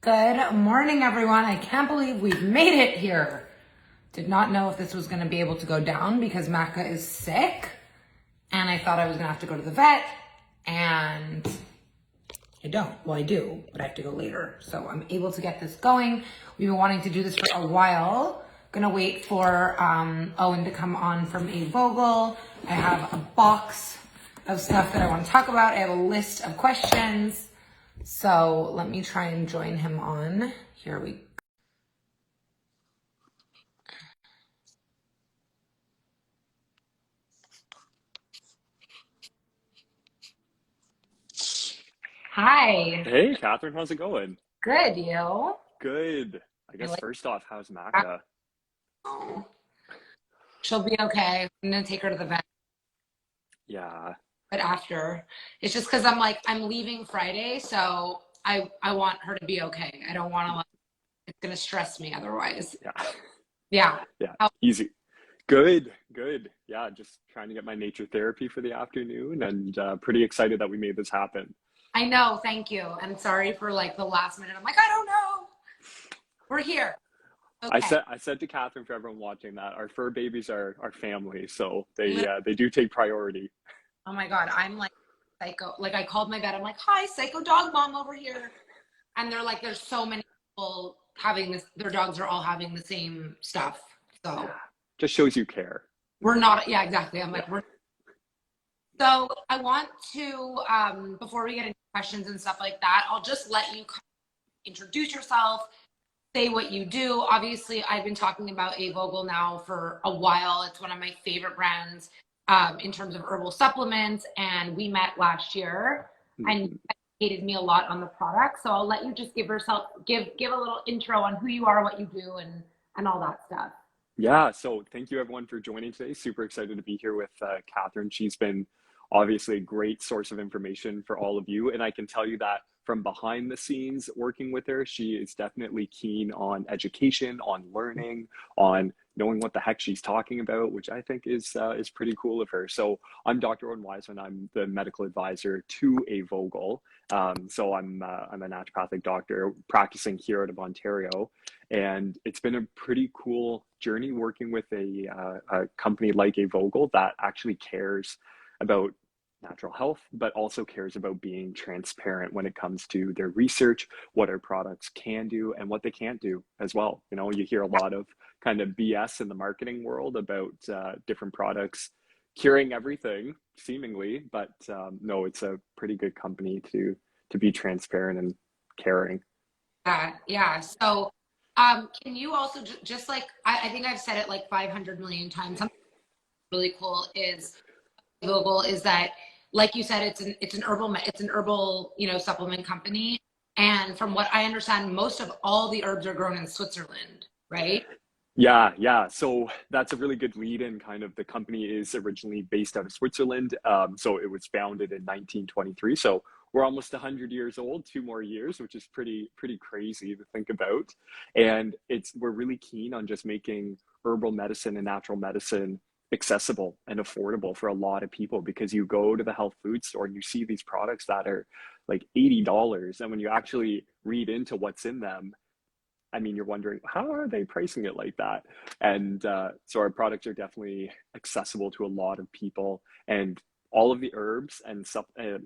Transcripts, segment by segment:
Good morning, everyone. I can't believe we've made it here. Did not know if this was going to be able to go down because Macca is sick. And I thought I was going to have to go to the vet. And I don't. Well, I do, but I have to go later. So I'm able to get this going. We've been wanting to do this for a while. Gonna wait for Owen to come on from A.Vogel. I have a box of stuff that I want to talk about. I have a list of questions. So let me try and join him on. Here we go. Hi. Hey, Catherine, how's it going? Good, you? Good. I I guess like first off, how's Macca? oh, she'll be okay. I'm gonna take her to the vet, Yeah, but after. It's just because I'm leaving Friday, so I want her to be okay. I don't want to it's gonna stress me otherwise. yeah, Yeah. yeah. How- Easy. Good, good. Yeah, just trying to get my nature therapy for the afternoon and pretty excited that we made this happen. I know, thank you. And sorry for the last minute. I'm like, I don't know. We're here. I Okay. said I said to Catherine for everyone watching that our fur babies are our family, so they do take priority. Oh my God, I'm like psycho. Like I called my vet. I'm like, hi, psycho dog mom over here. And they're like, there's so many people having this, their dogs are all having the same stuff. Yeah, So just shows you care. we're not, yeah, exactly. I'm Yeah, like, we're, so I want to, before we get into questions and stuff like that, I'll just let you kind of introduce yourself, say what you do. Obviously, I've been talking about A.Vogel now for a while. It's one of my favorite brands in terms of herbal supplements. And we met last year and you Mhm. educated me a lot on the product. So I'll let you just give a little intro on who you are, what you do, and all that stuff. Yeah, so thank you everyone for joining today. Super excited to be here with Catherine. She's been obviously a great source of information for all of you. And I can tell you that from behind the scenes working with her, she is definitely keen on education, on learning, on knowing what the heck she's talking about, which I think is pretty cool of her. So I'm Dr. Owen Wiseman. I'm the medical advisor to A.Vogel. So I'm a naturopathic doctor practicing here out of Ontario. And it's been a pretty cool journey working with a company like A.Vogel that actually cares about natural health, but also cares about being transparent when it comes to their research, what our products can do and what they can't do as well. You know, you hear a lot of kind of BS in the marketing world about different products curing everything, seemingly, but no, it's a pretty good company to be transparent and caring. Yeah. So, can you also just like I think I've said it like 500 million times. Something really cool is Google is that, like you said, it's an herbal supplement company, and from what I understand, most of all the herbs are grown in Switzerland, right? Yeah, yeah. So that's a really good lead in. Kind of the company is originally based out of Switzerland. So it was founded in 1923. So we're almost 100 years old, 2 more years, which is pretty crazy to think about. And we're really keen on just making herbal medicine and natural medicine accessible and affordable for a lot of people because you go to the health food store and you see these products that are like $80. And when you actually read into what's in them, I mean, you're wondering, how are they pricing it like that? And so our products are definitely accessible to a lot of people. And all of the herbs and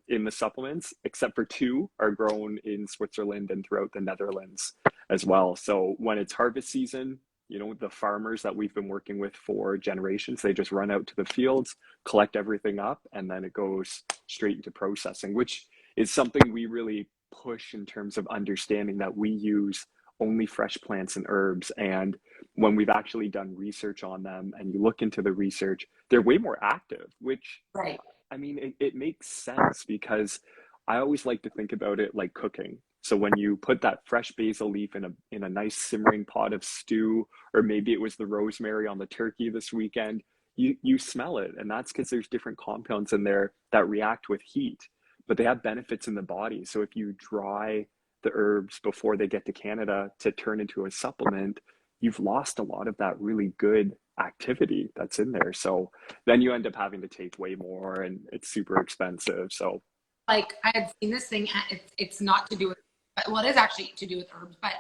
in the supplements, except for two, are grown in Switzerland and throughout the Netherlands as well. So when it's harvest season, you know, the farmers that we've been working with for generations, they just run out to the fields, collect everything up, and then it goes straight into processing, which is something we really push in terms of understanding that we use only fresh plants and herbs. And when we've actually done research on them and you look into the research, they're way more active, which Right. I mean, it makes sense because I always like to think about it like cooking. So when you put that fresh basil leaf in a nice simmering pot of stew, or maybe it was the rosemary on the turkey this weekend, you smell it, and that's because there's different compounds in there that react with heat, but they have benefits in the body. So if you dry the herbs before they get to Canada to turn into a supplement, you've lost a lot of that really good activity that's in there. So then you end up having to take way more and it's super expensive. So Like I had seen this thing. It's not to do with well, it is actually to do with herbs, but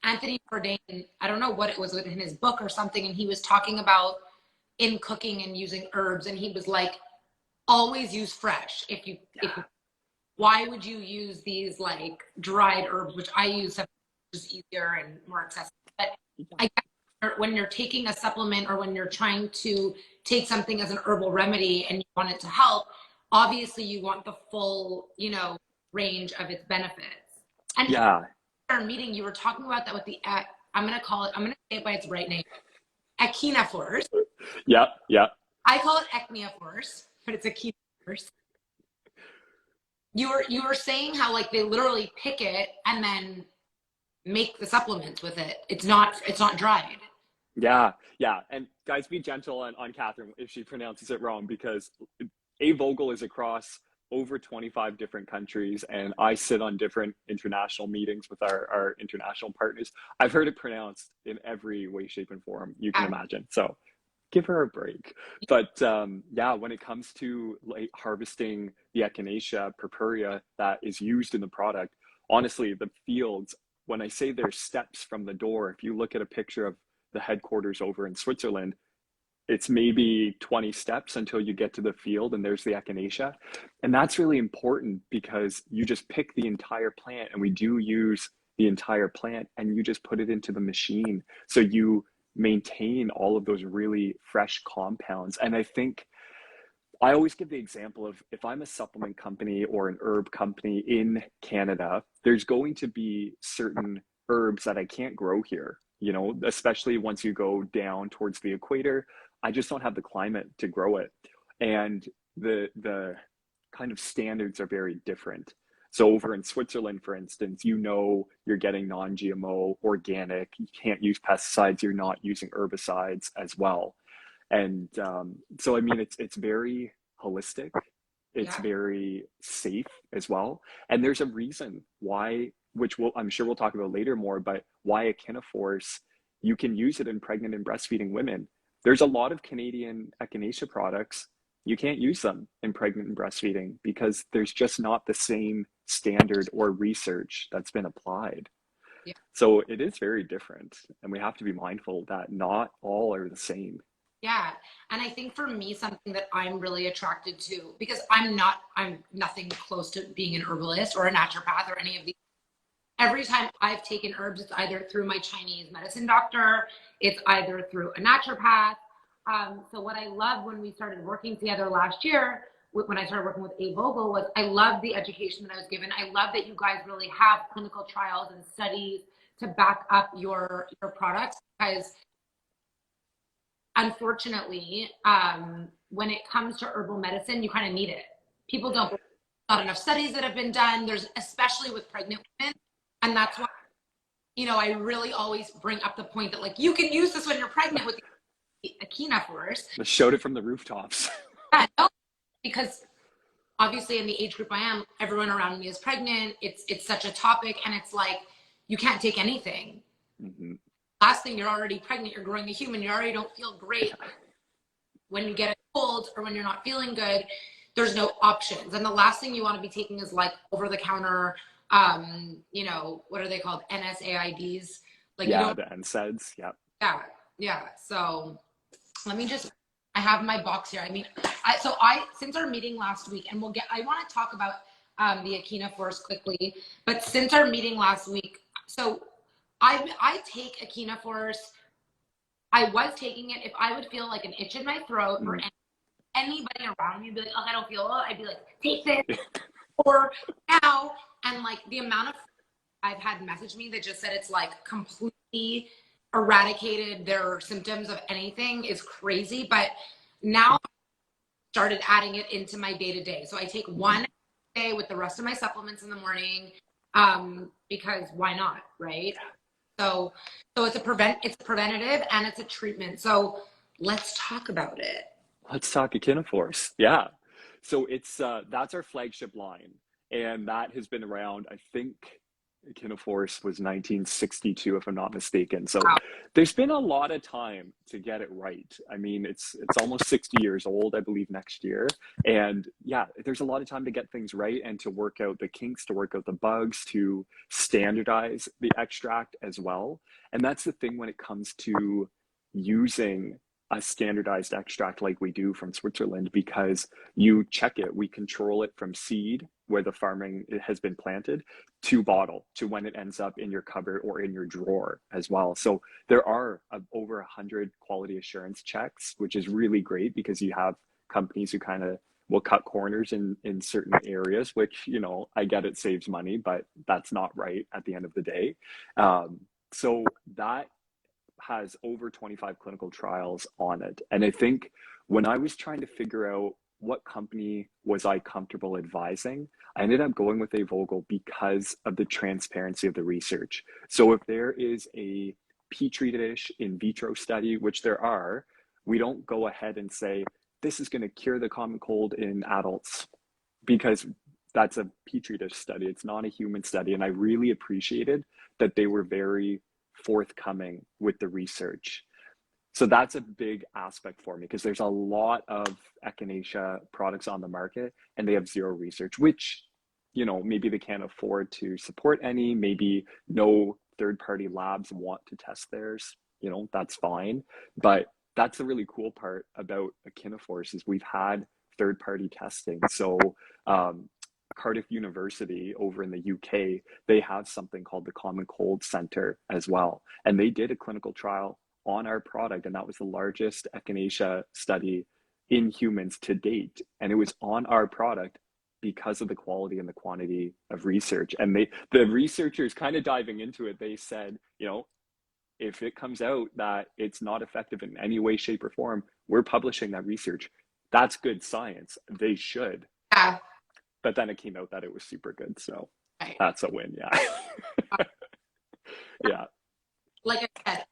Anthony Bourdain, I don't know what it was in his book or something, and he was talking about in cooking and using herbs, and he was like, always use fresh. Why would you use these like dried herbs, which I use, just easier and more accessible? But I guess when you're taking a supplement or when you're trying to take something as an herbal remedy and you want it to help, obviously you want the full, range of its benefits. And in our meeting, you were talking about that with the, I'm going to say it by its right name, Echinaforce. Yeah. I call it Echinaforce, but it's Echinaforce. You were saying how like they literally pick it and then make the supplements with it. It's not dried. Yeah. And guys, be gentle on Catherine if she pronounces it wrong, because A.Vogel is across over 25 different countries, and I sit on different international meetings with our international partners. I've heard it pronounced in every way, shape, and form you can imagine. So give her a break. But when it comes to like harvesting the Echinacea purpurea that is used in the product, honestly, the fields, when I say there's steps from the door, if you look at a picture of the headquarters over in Switzerland, it's maybe 20 steps until you get to the field and there's the Echinacea. And that's really important because you just pick the entire plant, and we do use the entire plant, and you just put it into the machine. So you maintain all of those really fresh compounds. And I think I always give the example of, if I'm a supplement company or an herb company in Canada, there's going to be certain herbs that I can't grow here, especially once you go down towards the equator. I just don't have the climate to grow it. And the kind of standards are very different. So over in Switzerland, for instance, you're getting non-GMO, organic, you can't use pesticides, you're not using herbicides as well. And so, I mean, it's very holistic. It's very safe as well. And there's a reason why, I'm sure we'll talk about later more, but why Echinaforce, you can use it in pregnant and breastfeeding women. There's a lot of Canadian Echinacea products, you can't use them in pregnant and breastfeeding because there's just not the same standard or research that's been applied. Yeah. So it is very different, and we have to be mindful that not all are the same. Yeah. And I think for me, something that I'm really attracted to, because I'm nothing close to being an herbalist or a naturopath or any of these. Every time I've taken herbs, it's either through my Chinese medicine doctor, it's either through a naturopath. So what I loved when we started working together last year, when I started working with A.Vogel, was I loved the education that I was given. I love that you guys really have clinical trials and studies to back up your products, because unfortunately, when it comes to herbal medicine, you kind of need it. People don't, not enough studies that have been done. There's, especially with pregnant women. And that's why, I really always bring up the point that like, you can use this when you're pregnant with the Echinaforce. I showed it from the rooftops. Yeah, no, because obviously in the age group I am, everyone around me is pregnant. It's such a topic, and it's like, you can't take anything. Mm-hmm. Last thing, you're already pregnant, you're growing a human, you already don't feel great. When you get a cold or when you're not feeling good, there's no options. And the last thing you want to be taking is like over the counter, what are they called? NSAIDs. Like, the NSAIDs. Yeah. So I have my box here. I mean, since our meeting last week, and I want to talk about the Echinaforce quickly, but since our meeting last week, so I take Echinaforce. I was taking it if I would feel like an itch in my throat, or anybody around me would be like, oh, I don't feel well. I'd be like, take this. Or now, and like the amount of I've had message me that just said it's like completely eradicated their symptoms of anything is crazy. But now I started adding it into my day-to-day. So I take one day with the rest of my supplements in the morning, because why not, right? So it's a preventative and it's a treatment. So let's talk about it. Let's talk Echinaforce. Yeah. So it's that's our flagship line, and that has been around, I think, Echinaforce was 1962, if I'm not mistaken. So Wow. there's been a lot of time to get it right. I mean, it's almost 60 years old, I believe, next year. And yeah, there's a lot of time to get things right and to work out the kinks, to work out the bugs, to standardize the extract as well. And that's the thing when it comes to using a standardized extract like we do from Switzerland, because you check it, we control it from seed, where the farming has been planted, to bottle, to when it ends up in your cupboard or in your drawer as well. So there are over 100 quality assurance checks, which is really great because you have companies who kind of will cut corners in certain areas, which, you know, I get it saves money, but that's not right at the end of the day. So that has over 25 clinical trials on it. And I think when I was trying to figure out what company was I comfortable advising, I ended up going with A.Vogel because of the transparency of the research. So if there is a petri dish in vitro study, which there are, we don't go ahead and say, this is going to cure the common cold in adults, because that's a petri dish study. It's not a human study. And I really appreciated that they were very forthcoming with the research. So that's a big aspect for me, because there's a lot of echinacea products on the market and they have zero research, which, you know, maybe they can't afford to support any, maybe no third-party labs want to test theirs, you know, that's fine. But that's the really cool part about Echinaforce is we've had third-party testing. So Cardiff University over in the UK, they have something called the Common Cold Center as well. And they did a clinical trial on our product, and that was the largest echinacea study in humans to date. And it was on our product because of the quality and the quantity of research. And the researchers kind of diving into it, they said, you know, if it comes out that it's not effective in any way, shape, or form, we're publishing that research. That's good science. They should. Yeah. But then it came out that it was super good. So Right. that's a win. Yeah. Yeah. Like I said,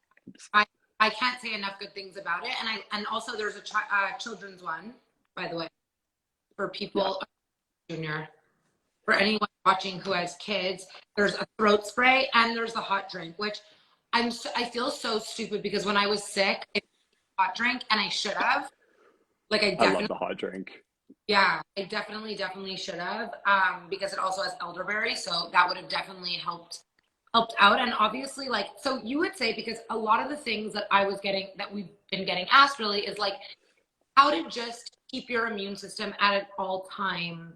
I can't say enough good things about it. And also there's a children's one, by the way, for people, junior, for anyone watching who has kids. There's a throat spray and there's the hot drink, which I feel so stupid because when I was sick, I hot drink and I should have. Like I love the hot drink. Yeah, I definitely should have, because it also has elderberry, so that would have definitely helped out. And obviously, like, so you would say, because a lot of the things that we've been getting asked really is like how to just keep your immune system at an all time.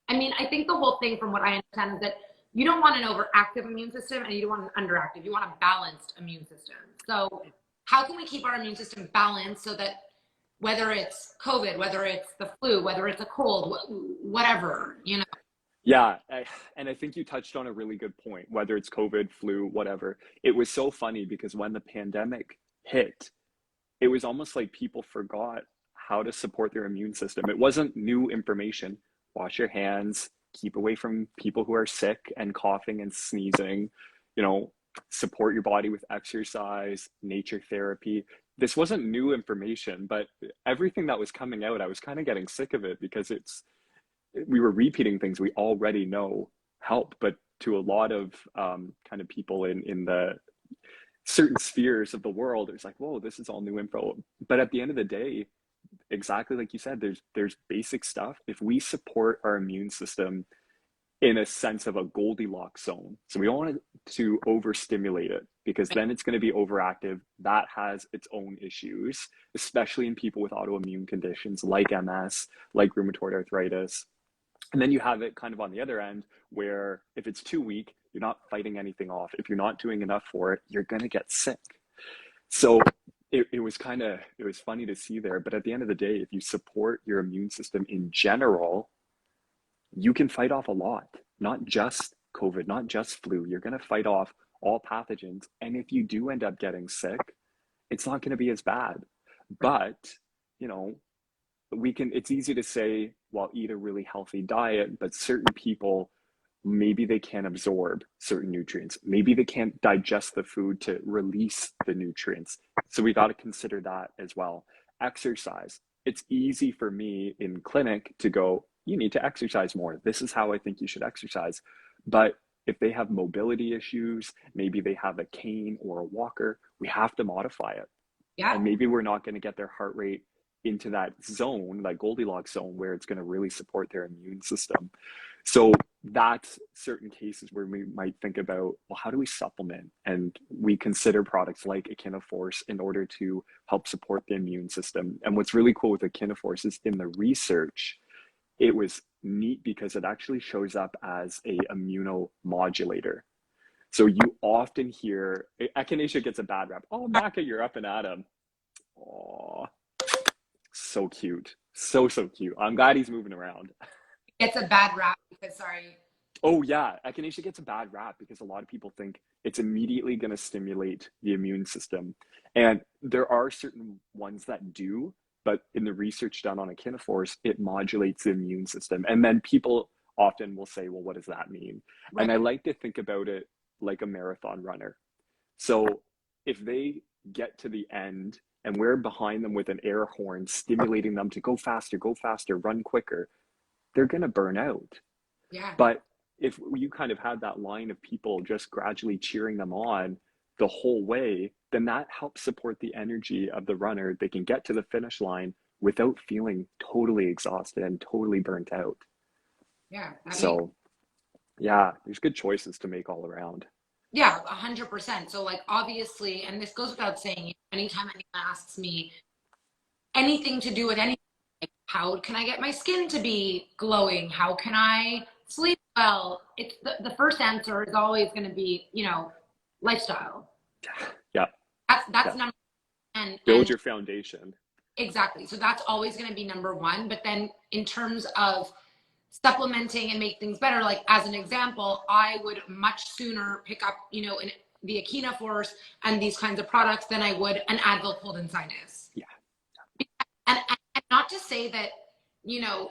I mean, I think the whole thing, from what I understand, is that you don't want an overactive immune system and you don't want an underactive. You want a balanced immune system. So how can we keep our immune system balanced so that whether it's COVID, whether it's the flu, whether it's a cold, whatever, you know? Yeah. And I think you touched on a really good point, whether it's COVID, flu, whatever. It was so funny because when the pandemic hit, it was almost like people forgot how to support their immune system. It wasn't new information. Wash your hands, keep away from people who are sick and coughing and sneezing, you know, support your body with exercise, nature therapy. This wasn't new information, but everything that was coming out, I was kind of getting sick of it because we were repeating things we already know help, but to a lot of kind of people in the certain spheres of the world, it's like, whoa, this is all new info. But at the end of the day, exactly like you said, there's basic stuff. If we support our immune system in a sense of a Goldilocks zone, so we don't want to overstimulate it because then it's going to be overactive. That has its own issues, especially in people with autoimmune conditions like MS, like rheumatoid arthritis. And then you have it kind of on the other end where if it's too weak, you're not fighting anything off. If you're not doing enough for it, you're going to get sick. So it was funny to see there. But at the end of the day, if you support your immune system in general, you can fight off a lot, not just COVID, not just flu. You're going to fight off all pathogens. And if you do end up getting sick, it's not going to be as bad. But, you know, it's easy to say, well, eat a really healthy diet, but certain people, maybe they can't absorb certain nutrients. Maybe they can't digest the food to release the nutrients. So we got to consider that as well. Exercise. It's easy for me in clinic to go, you need to exercise more. This is how I think you should exercise. But if they have mobility issues, maybe they have a cane or a walker, we have to modify it. Yeah. And maybe we're not going to get their heart rate into that zone, that Goldilocks zone, where it's going to really support their immune system. So that's certain cases where we might think about, well, how do we supplement? And we consider products like Echinaforce in order to help support the immune system. And what's really cool with Echinaforce is in the research, it was neat because it actually shows up as a immunomodulator. So you often hear Echinacea gets a bad rap. Oh, Macca, you're up and at 'em. Oh, so cute. So cute. I'm glad he's moving around. It's a bad rap because, sorry. Oh yeah, Echinacea gets a bad rap because a lot of people think it's immediately going to stimulate the immune system. And there are certain ones that do, but in the research done on Echinaforce, it modulates the immune system. And then people often will say, well, what does that mean? Right. And I like to think about it like a marathon runner. So if they get to the end and we're behind them with an air horn, stimulating them to go faster, run quicker, they're going to burn out. Yeah. But if you kind of had that line of people just gradually cheering them on the whole way, then that helps support the energy of the runner. They can get to the finish line without feeling totally exhausted and totally burnt out. Yeah. So yeah, there's good choices to make all around. Yeah, 100%. So like obviously, and this goes without saying, anytime anyone asks me anything to do with anything, like, how can I get my skin to be glowing? How can I sleep well? It's the first answer is always going to be, lifestyle. Yeah. That's number one. Build your foundation. Exactly. So that's always going to be number one. But then in terms of supplementing and make things better, like as an example, I would much sooner pick up, the Echinaforce and these kinds of products than I would an Advil cold and sinus. Yeah. And not to say that,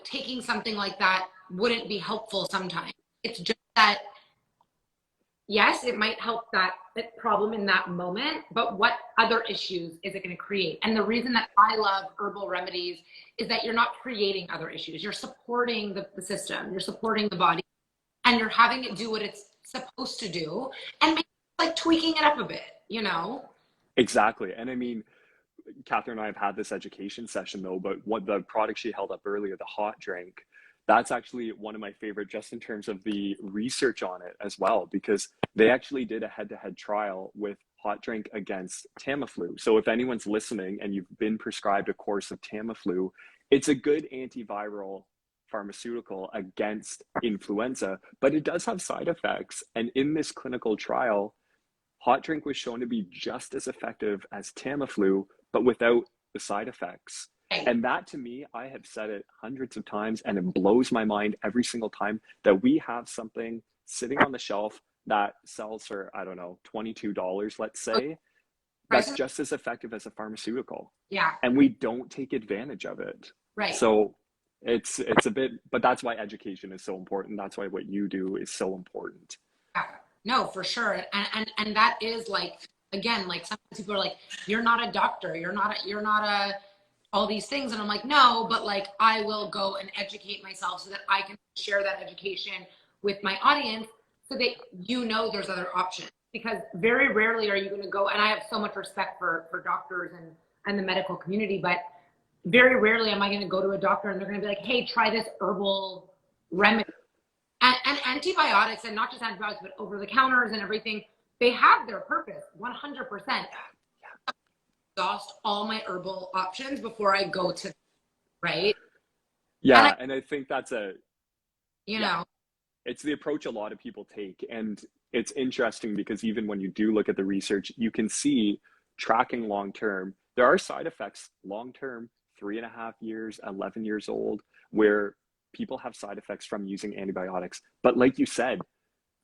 taking something like that wouldn't be helpful sometimes. It's just that, yes, it might help that problem in that moment, but what other issues is it going to create? And the reason that I love herbal remedies is that you're not creating other issues. You're supporting the system, you're supporting the body, and you're having it do what it's supposed to do, and maybe like tweaking it up a bit, Exactly. And I mean, Catherine and I have had this education session though, but what the product she held up earlier, the hot drink, that's actually one of my favorite just in terms of the research on it as well, because they actually did a head-to-head trial with hot drink against Tamiflu. So if anyone's listening and you've been prescribed a course of Tamiflu, it's a good antiviral pharmaceutical against influenza, but it does have side effects. And in this clinical trial, hot drink was shown to be just as effective as Tamiflu, but without the side effects. And that to me, I have said it hundreds of times and it blows my mind every single time that we have something sitting on the shelf that sells for, I don't know, $22, let's say, that's just as effective as a pharmaceutical. Yeah. And we don't take advantage of it. Right. So it's a bit, but that's why education is so important. That's why what you do is so important. Yeah. No, for sure. And that is like, again, like sometimes people are like, you're not a doctor, you're not a all these things. And I'm like, no, but like, I will go and educate myself so that I can share that education with my audience so that there's other options. Because very rarely are you going to go, and I have so much respect for doctors and the medical community, but very rarely am I going to go to a doctor and they're going to be like, hey, try this herbal remedy. And antibiotics, and not just antibiotics, but over the counters and everything, they have their purpose, 100%. Exhaust all my herbal options before I go to, right? Yeah, and I think that's it's the approach a lot of people take. And it's interesting because even when you do look at the research, you can see tracking long-term, there are side effects long-term, 3.5 years, 11 years old, where people have side effects from using antibiotics. But like you said,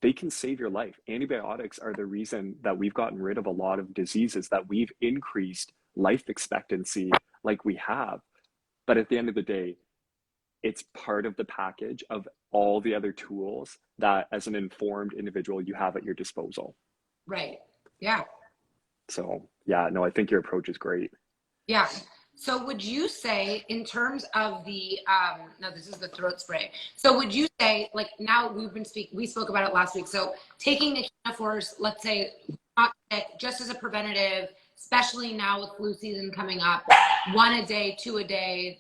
they can save your life. Antibiotics are the reason that we've gotten rid of a lot of diseases, that we've increased life expectancy like we have. But at the end of the day, it's part of the package of all the other tools that as an informed individual you have at your disposal. Right. Yeah. So yeah, no, I think your approach is great. Yeah. So would you say in terms of the no, this is the throat spray. So would you say, like, now we spoke about it last week. So taking Echinaforce, let's say not sick, just as a preventative, especially now with flu season coming up, 1 a day, 2 a day,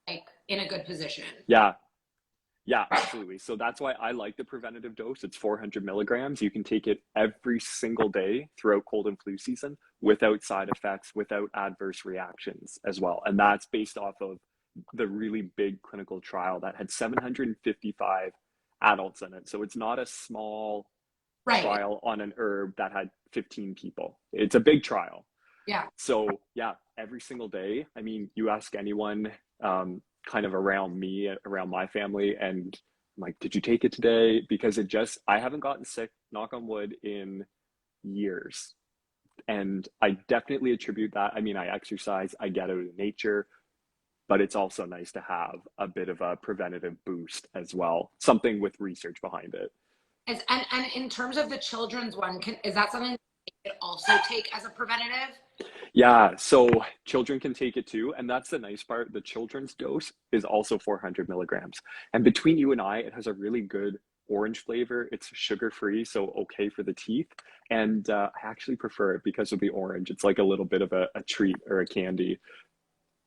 like in a good position. Yeah. Yeah, absolutely. So that's why I like the preventative dose. It's 400 milligrams. You can take it every single day throughout cold and flu season without side effects, without adverse reactions as well. And that's based off of the really big clinical trial that had 755 adults in it. So it's not a small Right. trial on an herb that had 15 people. It's a big trial. Yeah. So yeah, every single day. I mean, you ask anyone kind of around me, around my family, and I'm like, did you take it today? Because I haven't gotten sick, knock on wood, in years. And I definitely attribute that. I mean, I exercise, I get out in nature, but it's also nice to have a bit of a preventative boost as well, something with research behind it. And in terms of the children's one, is that something you could also take as a preventative? Yeah, so children can take it too. And that's the nice part. The children's dose is also 400 milligrams. And between you and I, it has a really good orange flavor. It's sugar free, so okay for the teeth. And I actually prefer it because of the orange. It's like a little bit of a treat or a candy.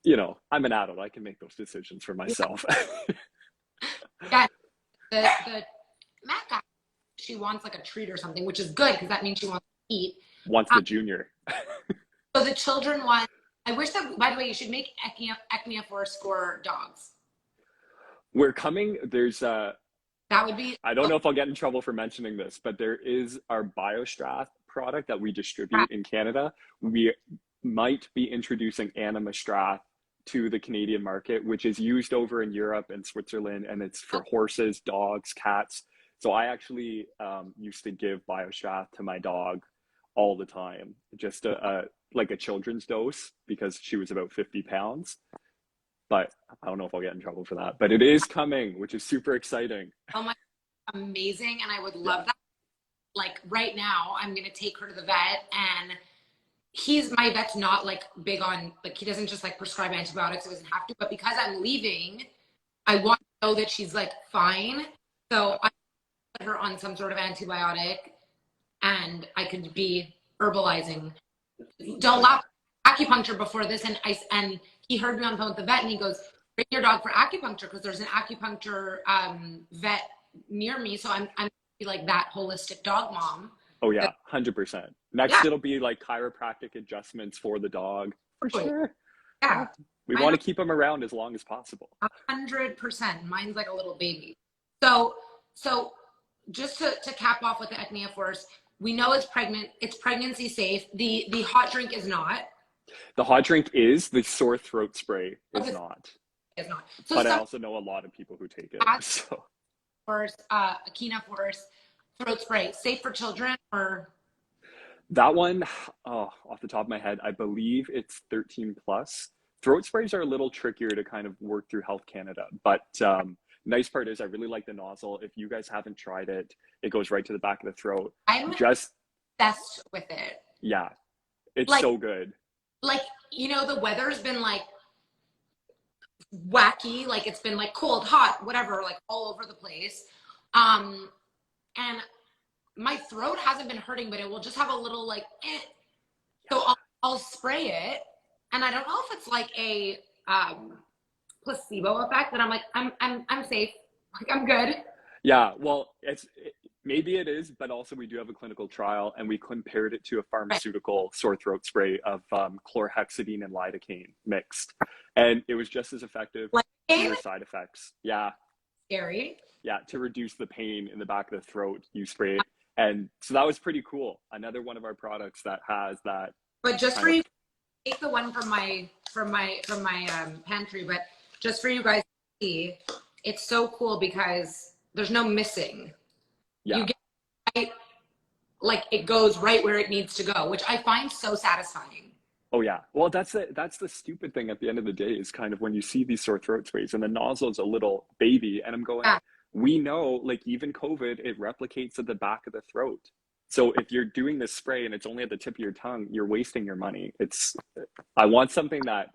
You know, I'm an adult, I can make those decisions for myself. Yeah. The Mac guy, she wants like a treat or something, which is good because that means she wants to eat. Once the junior. So the children one, I wish that, by the way, you should make Echinaforce for dogs. We're coming, there's That would be, I don't know if I'll get in trouble for mentioning this, but there is our BioStrath product that we distribute in Canada. We might be introducing Animastrath to the Canadian market, which is used over in Europe and Switzerland, and it's for horses, dogs, cats. So I actually used to give BioStrath to my dog all the time, just like a children's dose because she was about 50 pounds. But I don't know if I'll get in trouble for that. But it is coming, which is super exciting. oh my, amazing. And I would Yeah. love that. Like right now, I'm going to take her to the vet, and my vet's not like big on, like, he doesn't just like prescribe antibiotics. He doesn't have to, but because I'm leaving, I want to know that she's like fine. So I put her on some sort of antibiotic, and I could be herbalizing. Don't laugh. Acupuncture before this, and he heard me on the phone with the vet, and he goes, "Bring your dog for acupuncture because there's an acupuncture vet near me." So I'm be like that holistic dog mom. Oh yeah, 100%. Next, Yeah. it'll be like chiropractic adjustments for the dog. For sure. Yeah. We want to keep them around as long as possible. 100%. Mine's like a little baby. So just to cap off with the Echinaforce, we know it's pregnancy safe. The hot drink is not. The hot drink is, the sore throat spray is Okay, not. it's not. So But I some also know a lot of people who take it. So force, Echinaforce throat spray, safe for children or? that one, oh, off the top of my head, I believe it's 13 plus. Throat sprays are a little trickier to kind of work through Health Canada, but nice part is I really like the nozzle. If you guys haven't tried it, it goes right to the back of the throat. I'm Just obsessed with it. yeah, it's Like, so good. like, the weather's been like wacky, like it's been like cold, hot, whatever, like all over the place. And my throat hasn't been hurting, but it will just have a little like so I'll spray it, and I don't know if it's like a placebo effect that I'm like I'm safe, like I'm good. Yeah, well, maybe it is, but also we do have a clinical trial, and we compared it to a Right. pharmaceutical sore throat spray of chlorhexidine and lidocaine mixed, and it was just as effective. Like Fewer side effects. Yeah, scary. yeah. To reduce the pain in the back of the throat, you spray it, and so that was pretty cool. Another one of our products that has that But just kind for of. you, take the one from my pantry, but just for you guys to see, it's so cool because there's no missing. Yeah. You get right, like it goes right where it needs to go, which I find so satisfying. Oh yeah. Well, that's the stupid thing at the end of the day is kind of when you see these sore throat sprays and the nozzle's a little baby, and I'm going, Yeah. we know, like even COVID, it replicates at the back of the throat. So if you're doing this spray and it's only at the tip of your tongue, you're wasting your money. I want something that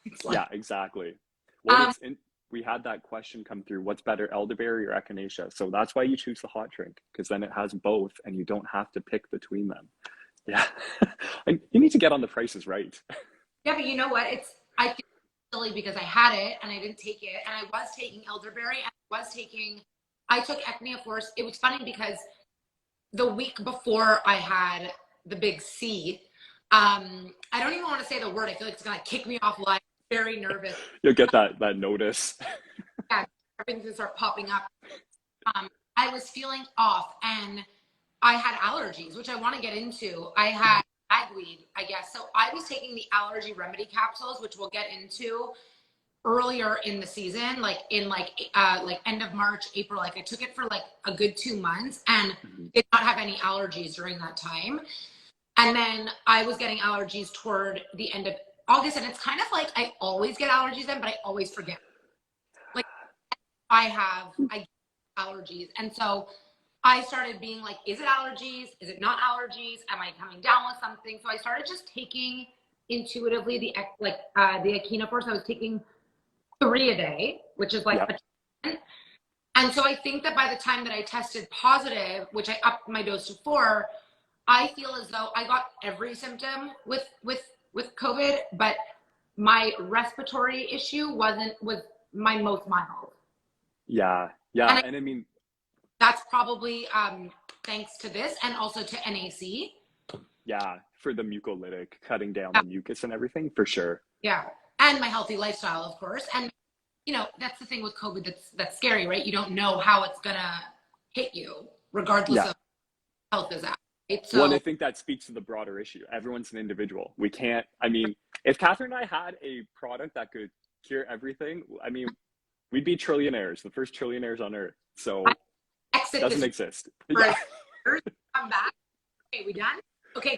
It's like, Yeah, exactly. Well, um, we had that question come through. What's better, elderberry or echinacea? So that's why you choose the hot drink, because then it has both and you don't have to pick between them. Yeah. And you need to get on the prices right. yeah, but you know what? I feel silly because I had it and I didn't take it, and I was taking elderberry and I took Echinaforce. It was funny because the week before I had the big C, I don't even want to say the word. I feel like it's gonna kick me off live. Very nervous. You'll get that notice. Yeah, everything's gonna start popping up. I was feeling off and I had allergies, which I want to get into. I had ragweed, I guess. So I was taking the allergy remedy capsules, which we'll get into earlier in the season, like in like end of March, April. Like I took it for like a good 2 months and did not have any allergies during that time. And then I was getting allergies toward the end of August. And it's kind of like I always get allergies then, but I always forget. Like I get allergies. And so I started being like, is it allergies? Is it not allergies? Am I coming down with something? So I started just taking intuitively the Echinaforce. I was taking 3 a day, which is like, Yep. and so I think that by the time that I tested positive, which I upped my dose to 4, I feel as though I got every symptom with COVID, but my respiratory issue was my most mild. Yeah. And Yeah. And I mean, that's probably thanks to this and also to NAC. yeah, for the mucolytic, cutting down the mucus and everything, for sure. Yeah. And my healthy lifestyle, of course. And you know, that's the thing with COVID that's scary, right? You don't know how it's gonna hit you, regardless Yeah. of health is at. Right? Well, and I So think that speaks to the broader issue. Everyone's an individual. We can't, I mean, if Catherine and I had a product that could cure everything, I mean, we'd be trillionaires, the first trillionaires on earth. I So it exit doesn't this exist. for Yeah. come back. Okay, we done? Okay.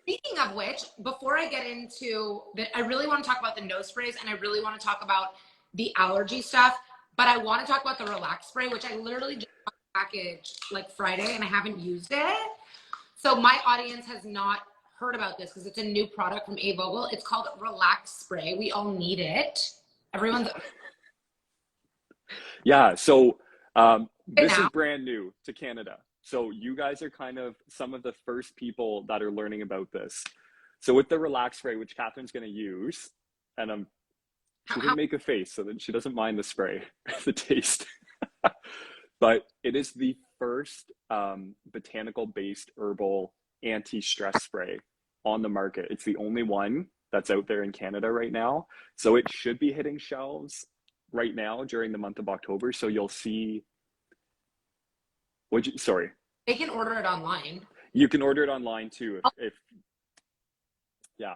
Speaking of which, before I get into I really want to talk about the nose sprays and I really want to talk about the allergy stuff, but I want to talk about the relax spray, which I literally just got the package like Friday and I haven't used it. So my audience has not heard about this because it's a new product from A.Vogel. It's called Relax Spray. We all need it. Everyone's Yeah. So this is now. brand new to Canada. So you guys are kind of some of the first people that are learning about this. So with the Relax Spray, which Catherine's going to use, and she didn't make a face, so that she doesn't mind the spray, the taste. But it is the first botanical-based herbal anti-stress spray on the market. It's the only one that's out there in Canada right now. So it should be hitting shelves right now during the month of October. So you'll see. Sorry. They can order it online. You can order it online too. If yeah.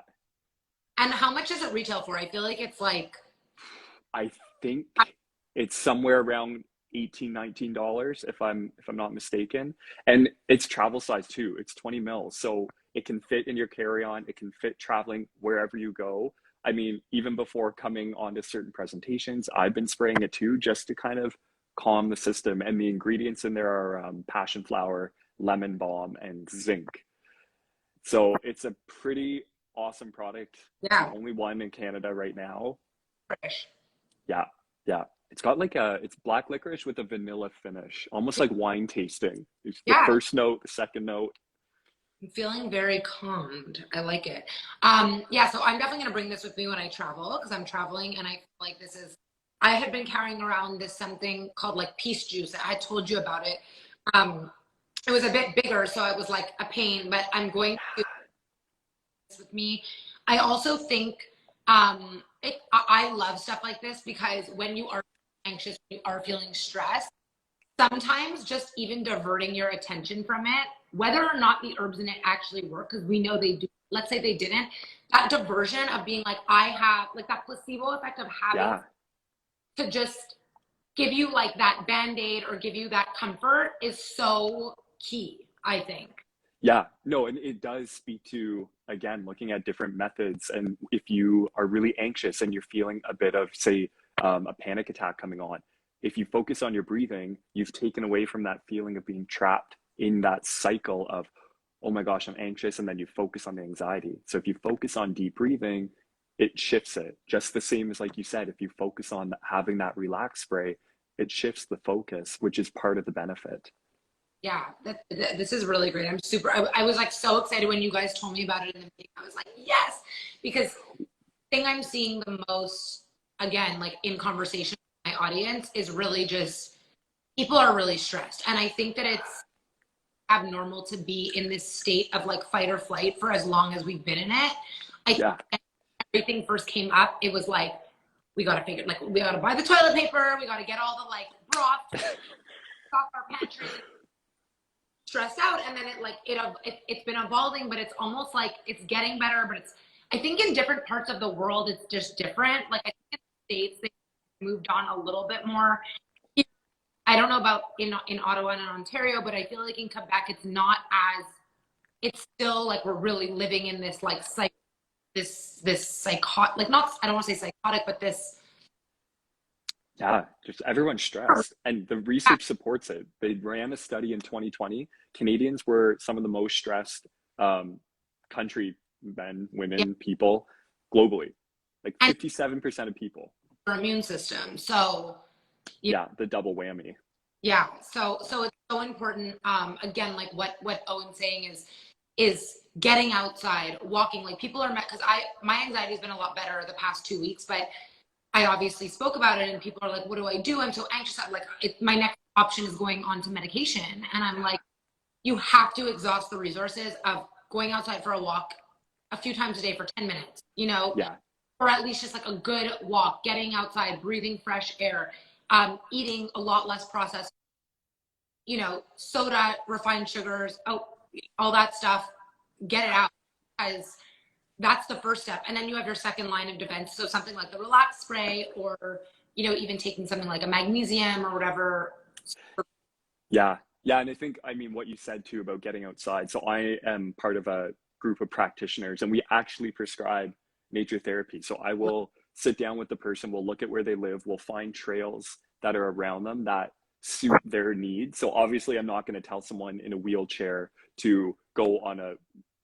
And how much does it retail for? I feel like it's like I think it's somewhere around $18-19 if I'm not mistaken. And it's travel size too. It's 20 mils. So it can fit in your carry-on. It can fit traveling wherever you go. I mean, even before coming onto certain presentations, I've been spraying it too, just to kind of calm the system. And the ingredients in there are passion flower, lemon balm, and zinc. So it's a pretty awesome product. It's the yeah. only one in Canada right now. Fresh. Yeah, yeah. It's got like it's black licorice with a vanilla finish, almost like wine tasting. It's the Yeah. first note, the second note. I'm feeling very calmed. I like it. Yeah, so I'm definitely gonna bring this with me when I travel because I'm traveling and I feel like I had been carrying around this something called like peace juice. I had told you about it. It was a bit bigger, so it was like a pain, but I'm going to this with me. I also think I love stuff like this because when you are anxious, when you are feeling stressed, sometimes just even diverting your attention from it, whether or not the herbs in it actually work, because we know they do. Let's say they didn't. That diversion of being like, I have like that placebo effect of having to just give you like that band-aid or give you that comfort is so key, I think. Yeah, no, and it does speak to, again, looking at different methods. And if you are really anxious and you're feeling a bit of, say, a panic attack coming on, if you focus on your breathing, you've taken away from that feeling of being trapped in that cycle of, oh my gosh, I'm anxious, and then you focus on the anxiety. So if you focus on deep breathing, it shifts it. Just the same as like you said, if you focus on having that relax spray, it shifts the focus, which is part of the benefit. Yeah, this is really great. I was like so excited when you guys told me about it in the meeting. I was like, yes, because the thing I'm seeing the most, again, like in conversation with my audience, is really just people are really stressed. And I think that it's abnormal to be in this state of like fight or flight for as long as we've been in it. I think Yeah. everything first came up, it was like, we got to figure, like, we got to buy the toilet paper, we got to get all the like broth off our pantry, stressed out. And then it's been evolving, but it's almost like it's getting better. But it's, I think in different parts of the world, it's just different. Like I think in the States, they moved on a little bit more. I don't know about in Ottawa and in Ontario, but I feel like in Quebec, it's not as, it's still like we're really living in this like this psychotic, like not, I don't want to say psychotic, but this. Yeah, just everyone's stressed, and the research supports it. They ran a study in 2020. Canadians were some of the most stressed country, men, Yeah. women, people globally, like 57% of people. Our immune system. So yeah, the double whammy. Yeah. So it's so important. Again, like what Owen's saying is getting outside, walking. Like people are because my anxiety has been a lot better the past 2 weeks, but I obviously spoke about it and people are like, what do I do? I'm so anxious. I'm like, my next option is going on to medication. And I'm like, you have to exhaust the resources of going outside for a walk a few times a day for 10 minutes, Yeah. or at least just like a good walk, getting outside, breathing fresh air, eating a lot less processed, soda, refined sugars, all that stuff, get it out, because that's the first step. And then you have your second line of defense. So something like the relax spray, or, even taking something like a magnesium or whatever. Yeah. Yeah. And I mean, what you said too about getting outside. So I am part of a group of practitioners, and we actually prescribe nature therapy. So I will sit down with the person, we'll look at where they live, we'll find trails that are around them that suit their needs. So obviously I'm not going to tell someone in a wheelchair to go on a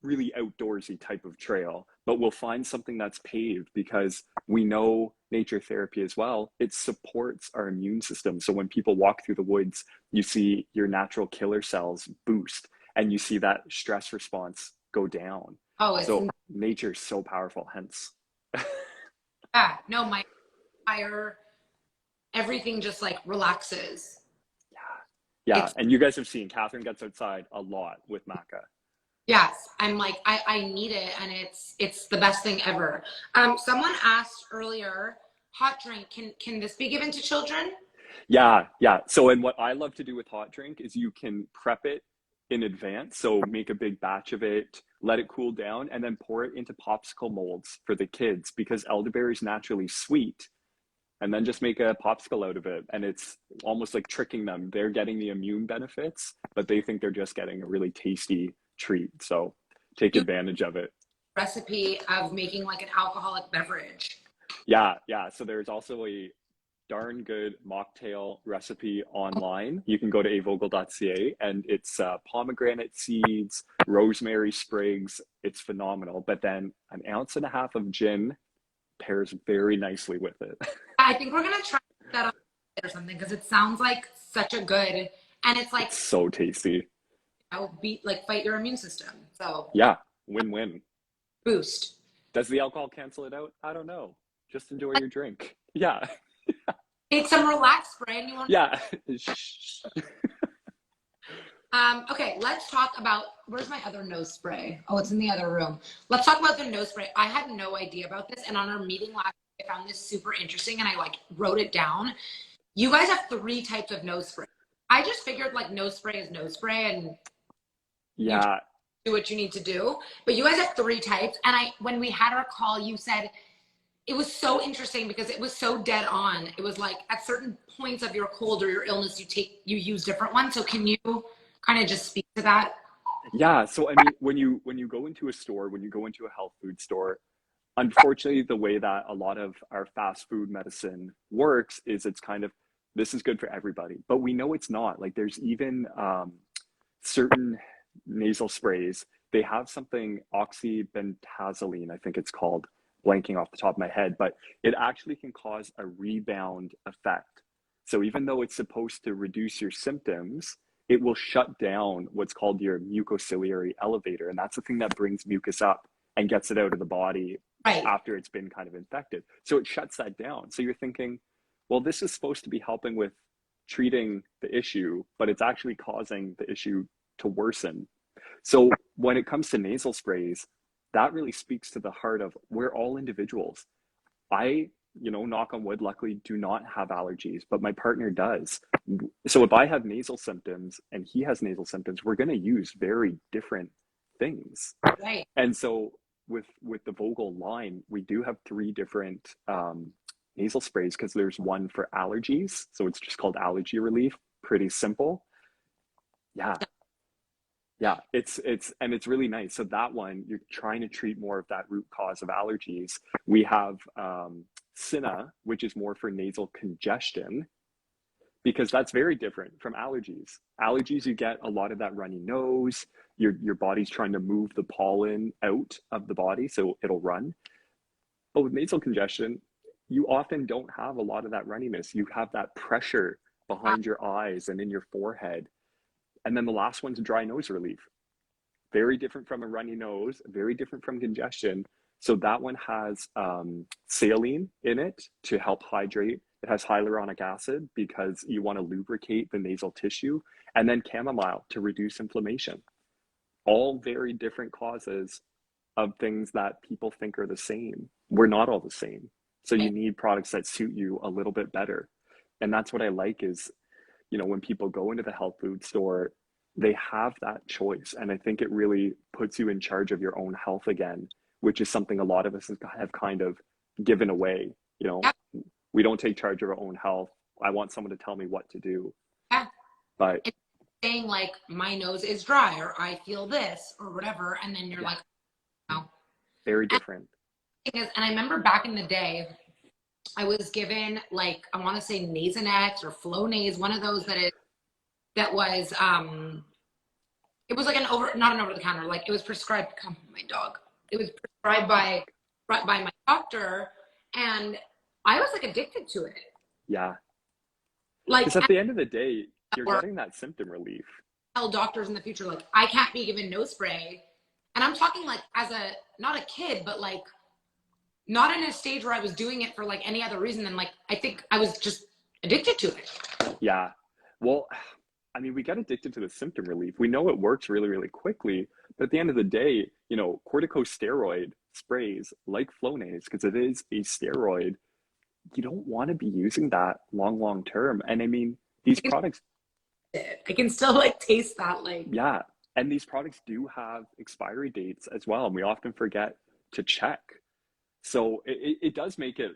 really outdoorsy type of trail, but we'll find something that's paved, because we know nature therapy as well, it supports our immune system. So when people walk through the woods, you see your natural killer cells boost, and you see that stress response go down. So nature's so powerful, hence. Yeah, no, my entire, everything just like relaxes. Yeah. And you guys have seen Catherine gets outside a lot with Maca. Yes, I'm like, I need it, and it's the best thing ever. Someone asked earlier, hot drink, can this be given to children? Yeah. So, and what I love to do with hot drink is you can prep it in advance. So make a big batch of it, let it cool down, and then pour it into popsicle molds for the kids, because elderberry is naturally sweet. And then just make a popsicle out of it. And it's almost like tricking them. They're getting the immune benefits, but they think they're just getting a really tasty treat. So take advantage of it. Recipe of making like an alcoholic beverage. Yeah. So there's also a darn good mocktail recipe online. You can go to avogel.ca, and it's pomegranate seeds, rosemary sprigs. It's phenomenal. But then an ounce and a half of gin pairs very nicely with it. I think we're gonna try that or something, because it sounds like such a good, and it's like, it's so tasty. Fight your immune system. So yeah, win-win. Boost. Does the alcohol cancel it out? I don't know. Just enjoy your drink. Yeah. Take some relax spray and you want. Yeah. Okay, let's talk about, where's my other nose spray? Oh, it's in the other room. Let's talk about the nose spray. I had no idea about this, and on our meeting last week, I found this super interesting, and I wrote it down. You guys have 3 types of nose spray. I just figured nose spray is nose spray, and yeah, do what you need to do. But you guys have 3 types, and when we had our call, you said it was so interesting because it was so dead on. It was like at certain points of your cold or your illness, you use different ones. So can you kind of just speak to that? Yeah. So, I mean, when you go into a store, when you go into a health food store, unfortunately, the way that a lot of our fast food medicine works is it's kind of, this is good for everybody, but we know it's not. Like there's even certain nasal sprays, they have something oxybenzodiazepine, I think it's called, blanking off the top of my head, but it actually can cause a rebound effect. So even though it's supposed to reduce your symptoms, it will shut down what's called your mucociliary elevator. And that's the thing that brings mucus up and gets it out of the body Right. after it's been kind of infected. So it shuts that down. So you're thinking, well, this is supposed to be helping with treating the issue, but it's actually causing the issue to worsen. So when it comes to nasal sprays, that really speaks to the heart of we're all individuals. I, knock on wood, luckily do not have allergies, but my partner does. So if I have nasal symptoms and he has nasal symptoms, we're going to use very different things. Right. And so with the Vogel line, we do have 3 different nasal sprays because there's one for allergies. So it's just called allergy relief. Pretty simple. Yeah. Yeah, it's really nice. So that one, you're trying to treat more of that root cause of allergies. We have Cinna, which is more for nasal congestion, because that's very different from allergies. Allergies, you get a lot of that runny nose. Your body's trying to move the pollen out of the body, so it'll run. But with nasal congestion, you often don't have a lot of that runniness. You have that pressure behind your eyes and in your forehead. And then the last one's dry nose relief. Very different from a runny nose, very different from congestion. So that one has saline in it to help hydrate. It has hyaluronic acid because you want to lubricate the nasal tissue, and then chamomile to reduce inflammation. All very different causes of things that people think are the same. We're not all the same. So you need products that suit you a little bit better. And that's what I like is, when people go into the health food store, they have that choice. And I think it really puts you in charge of your own health again, which is something a lot of us have kind of given away. Yeah. We don't take charge of our own health. I want someone to tell me what to do. Yeah. But it's saying like, my nose is dry, or I feel this, or whatever. And then you're like, oh. Very different. And I remember back in the day, I was given like, I want to say Nasonex or Flonase, one of those that was it was like not an over the counter, like it was prescribed. Come, my dog. It was prescribed by my doctor, and I was like addicted to it. Yeah. Like, because at the end of the day, you're getting that symptom relief. Tell doctors in the future, like, I can't be given nose spray, and I'm talking like as not a kid, but like not in a stage where I was doing it for like any other reason than like I think I was just addicted to it. Yeah. Well, I mean, we get addicted to the symptom relief. We know it works really, really quickly, but at the end of the day, corticosteroid sprays like Flonase, because it is a steroid, you don't want to be using that long term. And I mean, these products, I can still like taste that, like, yeah. And these products do have expiry dates as well, and we often forget to check. So it does make it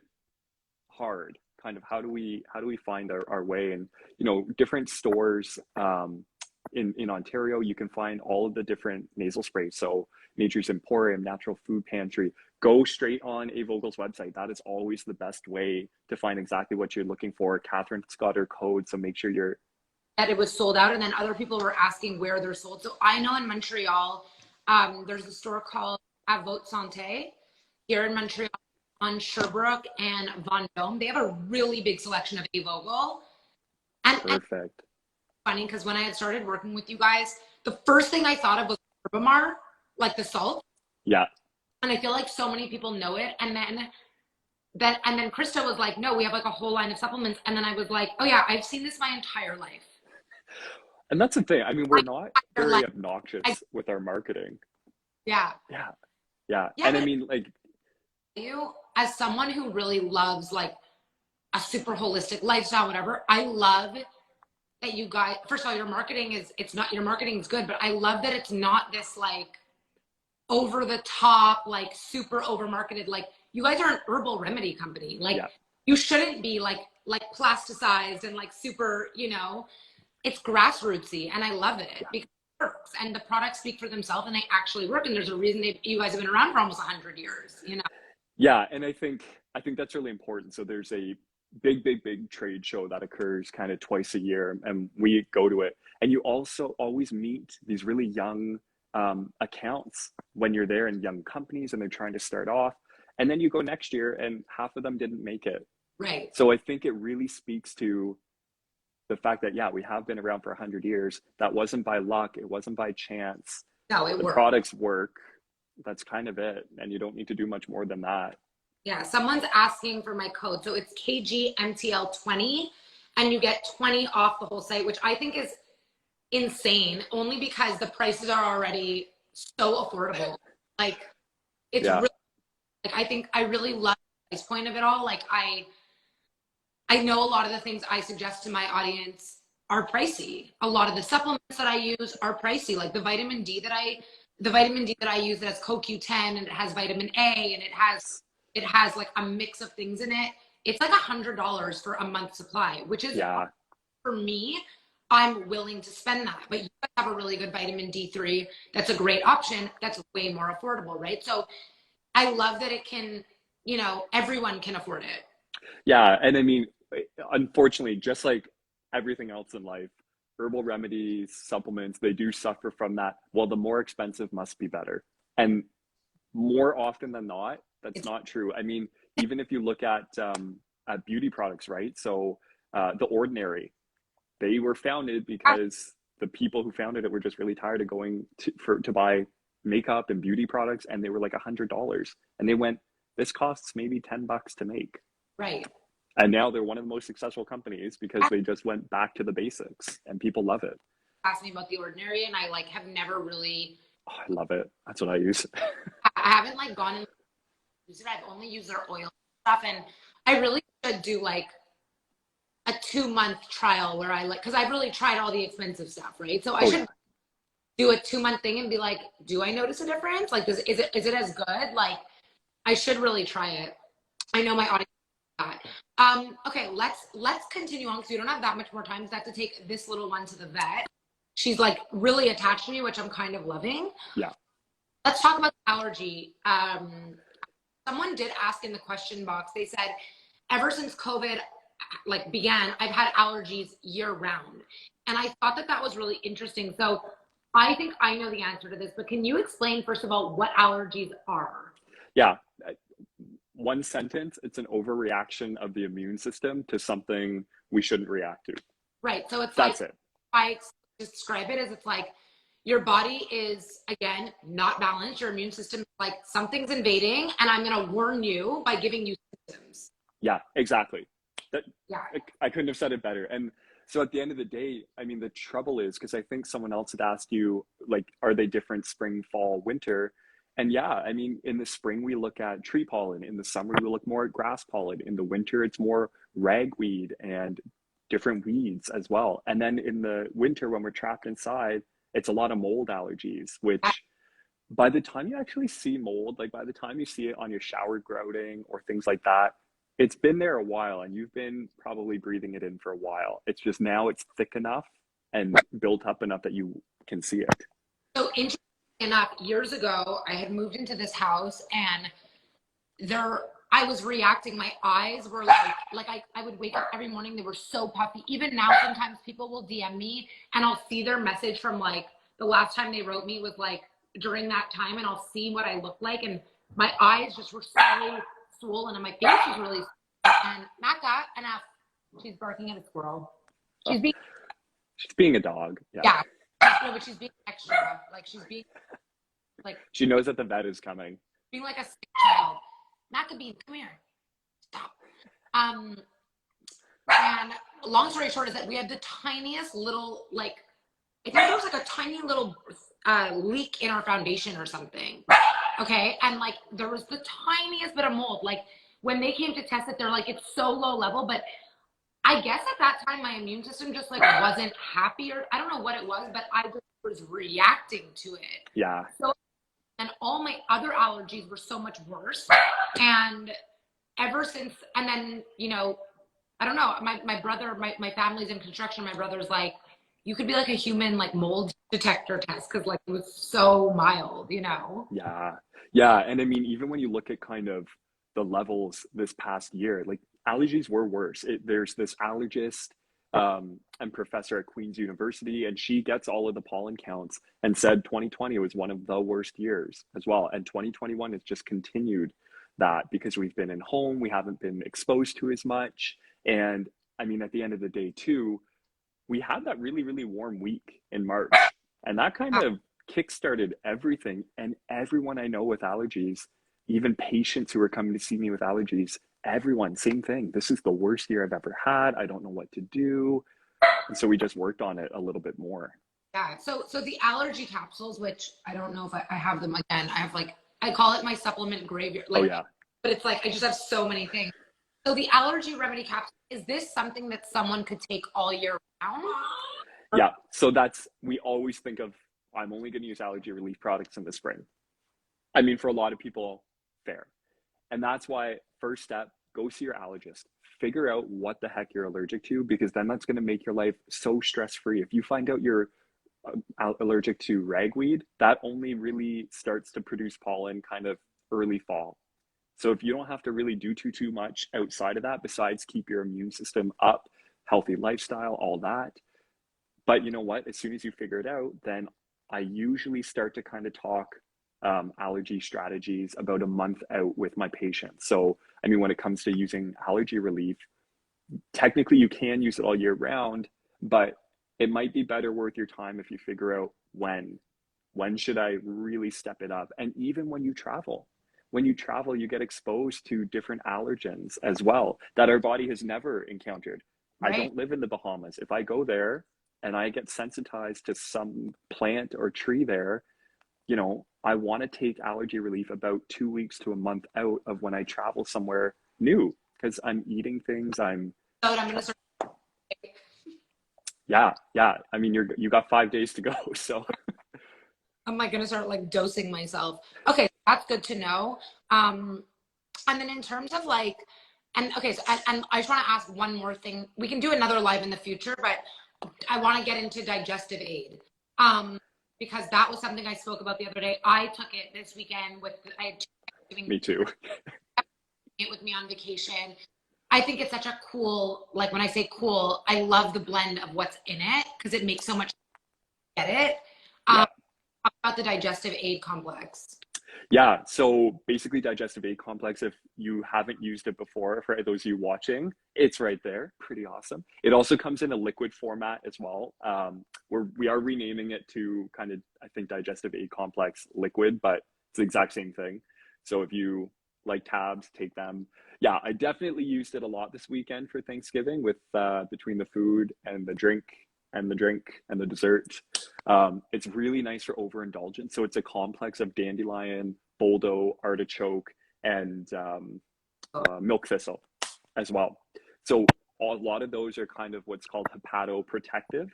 hard. Kind of how do we find our way? And different stores in Ontario, you can find all of the different nasal sprays. So Nature's Emporium, Natural Food Pantry. Go straight on A.Vogel's website. That is always the best way to find exactly what you're looking for. Catherine's got her code, so make sure that it was sold out, and then other people were asking where they're sold. So I know in Montreal, there's a store called A.Vogel here in Montreal, on Sherbrooke and Vendôme. They have a really big selection of A.Vogel. And perfect. Funny, because when I had started working with you guys, the first thing I thought of was Herbamar, like the salt. Yeah. And I feel like so many people know it. And then Krista was like, no, we have like a whole line of supplements. And then I was like, oh yeah, I've seen this my entire life. And that's the thing. I mean, we're not very obnoxious with our marketing. Yeah. Yeah. And I mean, like, you, as someone who really loves like a super holistic lifestyle, whatever, I love that you guys, first of all, your marketing is good, but I love that it's not this like over the top, like super over marketed. Like, you guys are an herbal remedy company. Like, you shouldn't be like plasticized and like super, it's grassrootsy, and I love it because it works, and the products speak for themselves, and they actually work. And there's a reason you guys have been around for almost 100 years, Yeah, and I think that's really important. So there's a big trade show that occurs kind of twice a year, and we go to it. And you also always meet these really young accounts when you're there, in young companies, and they're trying to start off. And then you go next year, and half of them didn't make it. Right. So I think it really speaks to the fact that, yeah, we have been around for 100 years. That wasn't by luck. It wasn't by chance. No, it The worked. products work. That's kind of it. And you don't need to do much more than that. Yeah, someone's asking for my code. So it's KGMTL20, and you get 20 off the whole site, which I think is insane, only because the prices are already so affordable. Like, it's Yeah. really, like, I think I really love the price point of it all. Like, I know a lot of the things I suggest to my audience are pricey. A lot of the supplements that I use are pricey. Like the vitamin D that I use that has CoQ10, and it has vitamin A, and it has like a mix of things in it. It's like $100 for a month's supply, which is, Yeah. for me, I'm willing to spend that. But you have a really good vitamin D3 that's a great option that's way more affordable, right? So I love that it can, everyone can afford it. Yeah. And I mean, unfortunately, just like everything else in life, herbal remedies, supplements, they do suffer from that. Well, the more expensive must be better. And more often than not, that's not true. I mean, even if you look at beauty products, right? So The Ordinary, they were founded because the people who founded it were just really tired of going to buy makeup and beauty products, and they were like $100. And they went, this costs maybe $10 to make. Right. And now they're one of the most successful companies because they just went back to the basics, and people love it. Asked me about The Ordinary, and I have never really. Oh, I love it. That's what I use. I haven't gone and used it. I've only used their oil stuff, and I really should do a 2-month trial where because I've really tried all the expensive stuff, right? So I should do a 2-month thing and be like, do I notice a difference? Like, is it as good? Like, I should really try it. I know my audience. Okay, let's continue on because we don't have that much more time. So I have to take this little one to the vet. She's really attached to me, which I'm kind of loving. Yeah. Let's talk about allergy. Someone did ask in the question box. They said, ever since COVID began, I've had allergies year round, and I thought that was really interesting. So I think I know the answer to this, but can you explain first of all what allergies are? Yeah. One sentence, it's an overreaction of the immune system to something we shouldn't react to. Right. So it's that's it. I describe it as it's your body is, again, not balanced. Your immune system is something's invading, and I'm going to warn you by giving you symptoms. Yeah, exactly. Yeah. I couldn't have said it better. And so at the end of the day, I mean, the trouble is, because I think someone else had asked you, are they different spring, fall, winter? And yeah, I mean, in the spring, we look at tree pollen. In the summer, we look more at grass pollen. In the winter, it's more ragweed and different weeds as well. And then in the winter, when we're trapped inside, it's a lot of mold allergies, which by the time you actually see mold, by the time you see it on your shower grouting or things like that, it's been there a while, and you've been probably breathing it in for a while. It's just now it's thick enough and built up enough that you can see it. So interesting enough, years ago, I had moved into this house, and I was reacting. My eyes were I would wake up every morning. They were so puffy. Even now, sometimes people will DM me, and I'll see their message from the last time they wrote me was during that time, and I'll see what I look like, and my eyes just were so swollen, and my face was really. And Macca, enough. She's barking at a squirrel. She's being a dog. Yeah. No, but she's being extra. She's being she knows that the vet is coming. Being like a sick child. Maccabee, come here. Stop. And long story short is that we had the tiniest little I think there was a tiny little leak in our foundation or something. Okay, and there was the tiniest bit of mold. When they came to test it, they're it's so low level, but I guess at that time my immune system just wasn't happy, or I don't know what it was, but I just was reacting to it. Yeah. So, and all my other allergies were so much worse. And ever since, and then, I don't know, my brother, my family's in construction. My brother's you could be a human mold detector test because it was so mild, Yeah. Yeah. And I mean, even when you look at kind of the levels this past year, allergies were worse. There's this allergist and professor at Queen's University, and she gets all of the pollen counts and said 2020 was one of the worst years as well. And 2021 has just continued that because we've been in home, we haven't been exposed to as much. And I mean, at the end of the day, too, we had that really, really warm week in March, and that kind of kickstarted everything. And everyone I know with allergies, even patients who are coming to see me with allergies, everyone, same thing. This is the worst year I've ever had. I don't know what to do. And so we just worked on it a little bit more. Yeah. So the allergy capsules, which I don't know if I have them again. I have like, I call it my supplement graveyard. Like, Oh, yeah. But it's like, I just have so many things. So the allergy remedy capsule, is this something that someone could take all year round? Yeah. So we always think of, I'm only going to use allergy relief products in the spring. I mean, for a lot of people, fair. And that's why, first step, go see your allergist. Figure out what the heck you're allergic to, because then that's going to make your life so stress-free. If you find out you're allergic to ragweed, that only really starts to produce pollen kind of early fall. So if you don't have to really do too much outside of that, besides keep your immune system up, healthy lifestyle, all that. But you know what? As soon as you figure it out, then I usually start to kind of talk allergy strategies about a month out with my patients. So, I mean, when it comes to using allergy relief, technically you can use it all year round, but it might be better worth your time if you figure out when should I really step it up. And even when you travel, you get exposed to different allergens as well that our body has never encountered. Right. I don't live in the Bahamas. If I go there and I get sensitized to some plant or tree there, you know, I want to take allergy relief about 2 weeks to a month out of when I travel somewhere new, because I'm eating things. Yeah. I mean, you got 5 days to go, so. Am I going to start like dosing myself? Okay, that's good to know. And then in terms of like, and okay, so and I just want to ask one more thing. We can do another live in the future, but I want to get into digestive aid. Because that was something I spoke about the other day. I took it this weekend I had Me too. It with me on vacation. I think it's such a cool, like when I say cool, I love the blend of what's in it because it makes so much sense to get it. Talk about the digestive aid complex. Yeah, so basically Digestive Aid Complex, if you haven't used it before, for those of you watching, it's right there. Pretty awesome. It also comes in a liquid format as well. We are renaming it to kind of, I think, Digestive Aid Complex Liquid, but it's the exact same thing. So if you like tabs, take them. Yeah, I definitely used it a lot this weekend for Thanksgiving with between the food and the drink and the dessert. It's really nice for overindulgence. So it's a complex of dandelion, boldo, artichoke, and milk thistle as well. So a lot of those are kind of what's called hepatoprotective.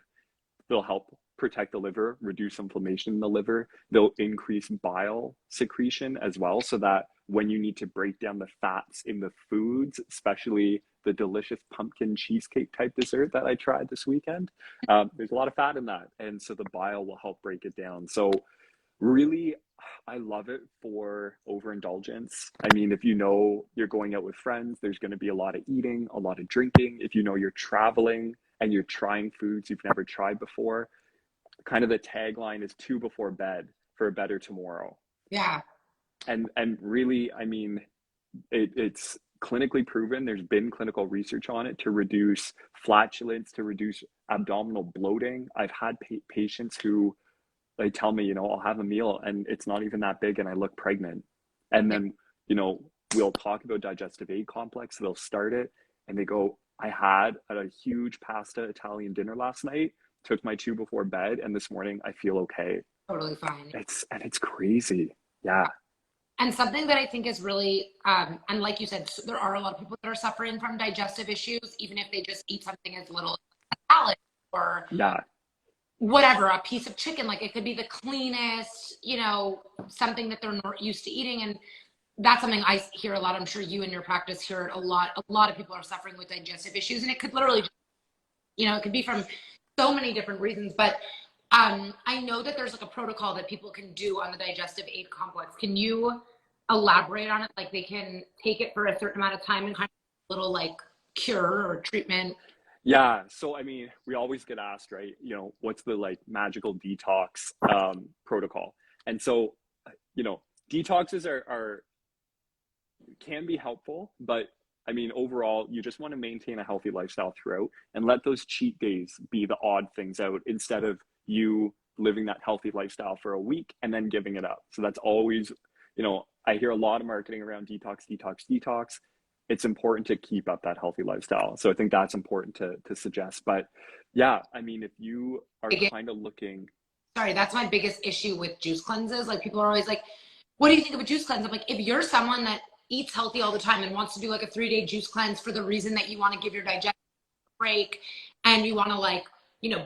They'll help protect the liver, reduce inflammation in the liver. They'll increase bile secretion as well, so that when you need to break down the fats in the foods, especially the delicious pumpkin cheesecake type dessert that I tried this weekend, there's a lot of fat in that. And so the bile will help break it down. So really, I love it for overindulgence. I mean, if you know you're going out with friends, there's going to be a lot of eating, a lot of drinking. If you know you're traveling and you're trying foods you've never tried before, kind of the tagline is 2 before bed for a better tomorrow. Yeah. And really, I mean, it's clinically proven. There's been clinical research on it to reduce flatulence, to reduce abdominal bloating. I've had patients who, they tell me, you know, I'll have a meal and it's not even that big and I look pregnant. And then, you know, we'll talk about digestive aid complex. They'll start it and they go, I had a huge pasta Italian dinner last night, took my 2 before bed, and this morning I feel okay. Totally fine. It's crazy. Yeah. And something that I think is really, and like you said, there are a lot of people that are suffering from digestive issues, even if they just eat something as little as a salad or whatever, a piece of chicken. Like it could be the cleanest, you know, something that they're not used to eating. And that's something I hear a lot. I'm sure you in your practice hear it a lot. A lot of people are suffering with digestive issues, and it could literally, you know, it could be from so many different reasons. But I know that there's like a protocol that people can do on the digestive aid complex. Can you elaborate on it? Like they can take it for a certain amount of time and kind little like cure or treatment? Yeah, so I mean, we always get asked, right? What's the like magical detox protocol? And so, you know, detoxes are can be helpful, but I mean, overall, you just want to maintain a healthy lifestyle throughout and let those cheat days be the odd things out instead of you living that healthy lifestyle for a week and then giving it up. So that's always, I hear a lot of marketing around detox, detox, detox. It's important to keep up that healthy lifestyle. So I think that's important to suggest. But yeah, I mean, if you are Biggest, kind of looking, sorry, that's my biggest issue with juice cleanses. Like people are always like, what do you think of a juice cleanse? I'm like, if you're someone that eats healthy all the time and wants to do like a 3-day juice cleanse for the reason that you want to give your digestion a break and you want to like,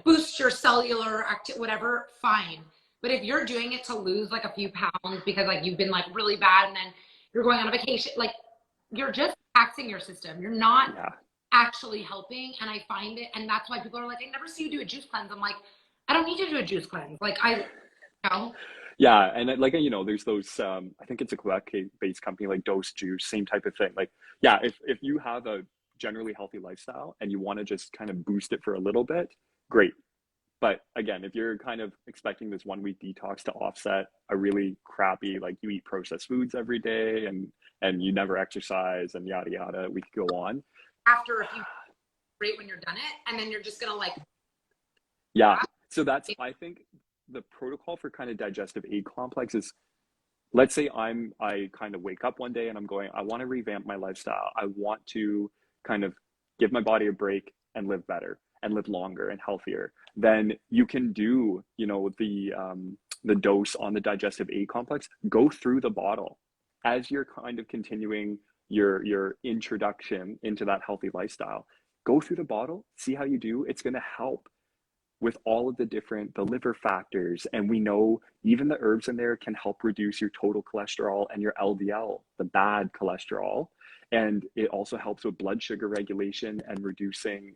boost your cellular whatever, fine. But if you're doing it to lose like a few pounds because like you've been like really bad and then you're going on a vacation, like you're just taxing your system. You're not yeah, actually helping. And I find it, and that's why people are like, I never see you do a juice cleanse. I'm like, I don't need to do a juice cleanse. Like know. yeah, and like there's those. I think it's a Quebec-based company like Dose Juice, same type of thing. Like, yeah, if you have a generally healthy lifestyle and you want to just kind of boost it for a little bit, great. But again, if you're kind of expecting this 1 week detox to offset a really crappy, like you eat processed foods every day and you never exercise and yada yada, we could go on. After a few great when you're done it, and then you're just gonna like yeah. So that's I think the protocol for kind of digestive aid complex is, let's say I kind of wake up one day and I'm going, I want to revamp my lifestyle. I want to kind of give my body a break and live better and live longer and healthier. Then you can do, the dose on the digestive aid complex, go through the bottle as you're kind of continuing your introduction into that healthy lifestyle. Go through the bottle, see how you do. It's going to help with all of the liver factors. And we know even the herbs in there can help reduce your total cholesterol and your LDL, the bad cholesterol. And it also helps with blood sugar regulation and reducing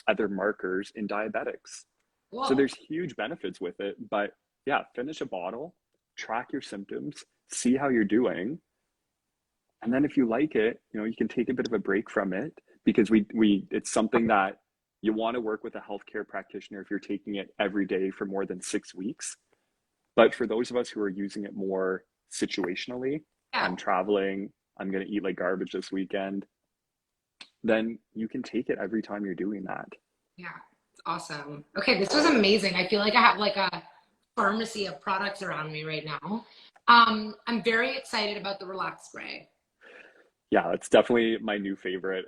other markers in diabetics. So whoa. there's huge benefits with it. But yeah, finish a bottle, track your symptoms, see how you're doing. And then if you like it, you can take a bit of a break from it, because it's something that you want to work with a healthcare practitioner if you're taking it every day for more than 6 weeks. But for those of us who are using it more situationally, Yeah. I'm traveling, I'm going to eat like garbage this weekend, then you can take it every time you're doing that. Yeah, it's awesome. Okay, this was amazing. I feel like I have like a pharmacy of products around me right now. I'm very excited about the Relax Spray. Yeah, it's definitely my new favorite.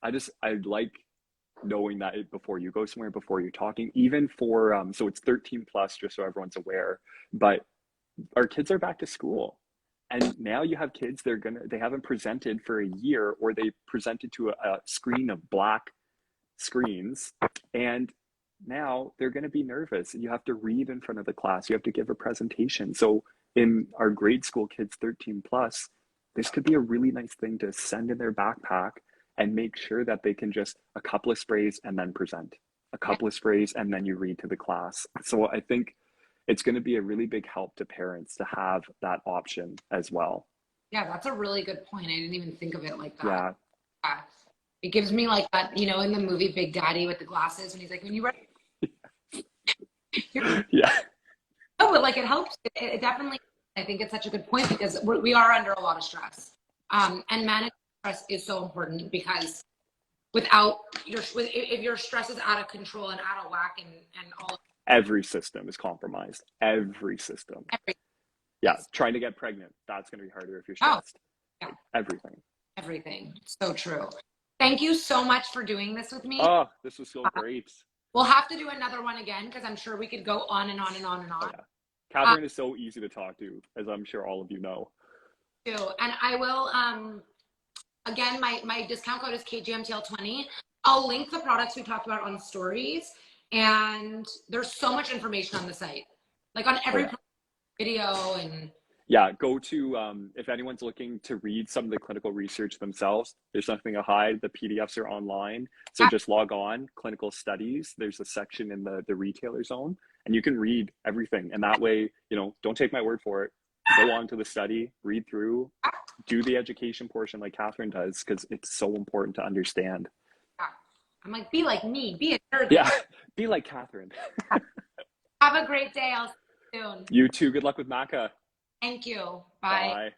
I like knowing that before you go somewhere, before you're talking, even for, so it's 13 plus, just so everyone's aware, but our kids are back to school. And now you have kids, they haven't presented for a year, or they presented to a screen of black screens. And now they're going to be nervous. You have to read in front of the class. You have to give a presentation. So in our grade school kids, 13 plus, this could be a really nice thing to send in their backpack and make sure that they can just a couple of sprays and then present, a couple of sprays and then you read to the class. So I think it's going to be a really big help to parents to have that option as well. Yeah, that's a really good point. I didn't even think of it like that. Yeah. Yeah. It gives me like that, in the movie Big Daddy with the glasses, when he's like, when you read, Yeah. no, but like it helps. It definitely, I think it's such a good point because we are under a lot of stress. And managing stress is so important because if your stress is out of control and out of whack and all of Every system is compromised. Every system. everything. Yeah. Trying to get pregnant, that's going to be harder if you're Oh, stressed. yeah. Like, everything. Everything. So true. Thank you so much for doing this with me. Oh, this was so great. We'll have to do another one again because I'm sure we could go on and on and on and on. Oh, yeah. Catherine is so easy to talk to, as I'm sure all of you know. Too. And I will, again, my discount code is KGMTL20. I'll link the products we talked about on stories. And there's so much information on the site, like on every video. And yeah, go to, if anyone's looking to read some of the clinical research themselves, there's nothing to hide. The PDFs are online. So just log on, clinical studies. There's a section in the retailer zone and you can read everything. And that way, don't take my word for it. go on to the study, read through, do the education portion like Katherine does, because it's so important to understand. I'm like, be like me, be a nerd. Yeah, be like Katherine. Have a great day. I'll see you soon. You too. Good luck with Maca. Thank you. Bye. Bye.